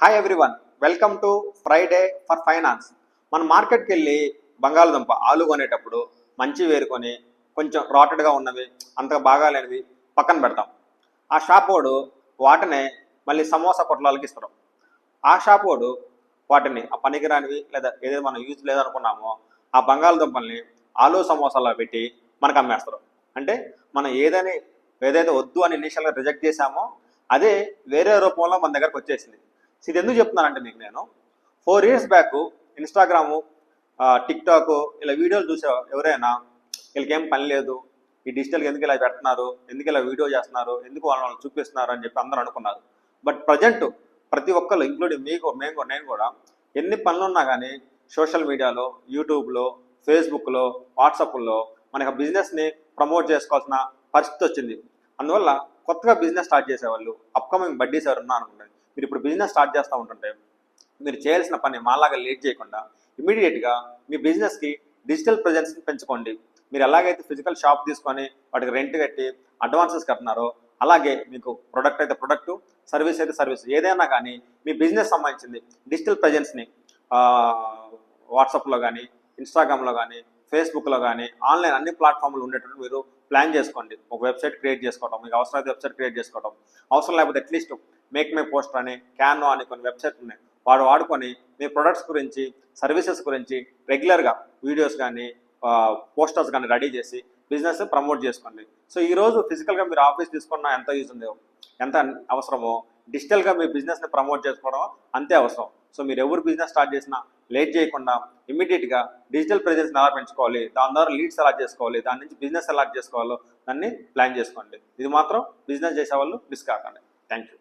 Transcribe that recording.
Hi everyone, welcome to Friday for finance. మన మార్కెట్కి వెళ్ళి బంగాళదుంప ఆలు కొనేటప్పుడు మంచి వేరుకొని కొంచెం రాటెడ్గా ఉన్నవి అంతగా బాగాలేనివి పక్కన పెడతాం. ఆ షాప్ వాడు వాటినే మళ్ళీ సమోసా పొట్లాలకి ఇస్తాడు. ఆ షాప్ వాడు వాటిని ఆ పనికిరానివి లేదా ఏదైతే మనం యూజ్ లేదనుకున్నామో ఆ బంగాళదుంపల్ని ఆలు సమోసాలో పెట్టి మనకు అమ్మేస్తారు. అంటే మనం ఏదైతే వద్దు అని ఇనిషియల్గా రిజెక్ట్ చేశామో అదే వేరే రూపంలో మన దగ్గరకు వచ్చేసింది. ఇది ఎందుకు చెప్తున్నానంటే మీకు నేను 4 years బ్యాక్ ఇన్స్టాగ్రాము, టిక్టాక్ ఇలా వీడియోలు చూసే ఎవరైనా వీళ్ళకేం పని లేదు, ఈ డిజిటల్కి ఎందుకు ఇలా పెడుతున్నారు, ఎందుకు ఇలా వీడియో చేస్తున్నారు, ఎందుకు వాళ్ళని చూపిస్తున్నారు అని చెప్పి అందరూ అనుకున్నారు. బట్ ప్రజెంట్ ప్రతి ఒక్కరు ఇంక్లూడింగ్ నేను కూడా ఎన్ని పనులున్నా కానీ సోషల్ మీడియాలో, యూట్యూబ్లో, ఫేస్బుక్లో, వాట్సాప్లో మనకి బిజినెస్ని ప్రమోట్ చేసుకోవాల్సిన పరిస్థితి వచ్చింది. అందువల్ల కొత్తగా బిజినెస్ స్టార్ట్ చేసేవాళ్ళు, అప్కమింగ్ బడ్డీస్ ఎవరు ఉన్నారు అనుకోండి, మీరు ఇప్పుడు బిజినెస్ స్టార్ట్ చేస్తూ ఉంటుంటే మీరు చేయాల్సిన పని మాలాగా లేట్ చేయకుండా ఇమీడియట్గా మీ బిజినెస్కి డిజిటల్ ప్రెజెన్స్ని పెంచుకోండి. మీరు ఎలాగైతే ఫిజికల్ షాప్ తీసుకొని వాటికి రెంట్ కట్టి అడ్వాన్సెస్ కట్టినారో అలాగే మీకు ప్రొడక్ట్ అయితే ప్రొడక్టు, సర్వీస్ అయితే సర్వీస్, ఏదైనా కానీ మీ బిజినెస్ సంబంధించింది డిజిటల్ ప్రెజెన్స్ని వాట్సాప్లో కానీ, ఇన్స్టాగ్రామ్లో కానీ, ఫేస్బుక్లో కానీ, ఆన్లైన్ అన్ని ప్లాట్ఫామ్లు ఉండేటట్టు మీరు ప్లాన్ చేసుకోండి. ఒక వెబ్సైట్ క్రియేట్ చేసుకోవడం, మీకు అవసరమైతే వెబ్సైట్ క్రియేట్ చేసుకోవడం, అవసరం లేకపోతే అట్లీస్ట్ మేక్ మై పోస్టర్ అని, క్యాన్వా అని కొన్ని వెబ్సైట్లు ఉన్నాయి. వాడుకొని మీ ప్రొడక్ట్స్ గురించి, సర్వీసెస్ గురించి రెగ్యులర్గా వీడియోస్ కానీ పోస్టర్స్ కానీ రెడీ చేసి బిజినెస్ ప్రమోట్ చేసుకోండి. సో ఈరోజు ఫిజికల్గా మీరు ఆఫీస్ తీసుకున్నా ఎంత యూజ్ ఉందో, ఎంత అవసరమో డిజిటల్గా మీ బిజినెస్ని ప్రమోట్ చేసుకోవడం అంతే అవసరం. సో మీరు ఎవరు బిజినెస్ స్టార్ట్ చేసినా లేట్ చేయకుండా ఇమీడియట్గా డిజిటల్ ప్రెజెన్స్ని ఎలా పెంచుకోవాలి, దాని ద్వారా లీడ్స్ ఎలా చేసుకోవాలి, దాని నుంచి బిజినెస్ ఎలా చేసుకోవాలో దాన్ని ప్లాన్ చేసుకోండి. ఇది మాత్రం బిజినెస్ చేసే వాళ్ళు మిస్ కాకండి. Thank you.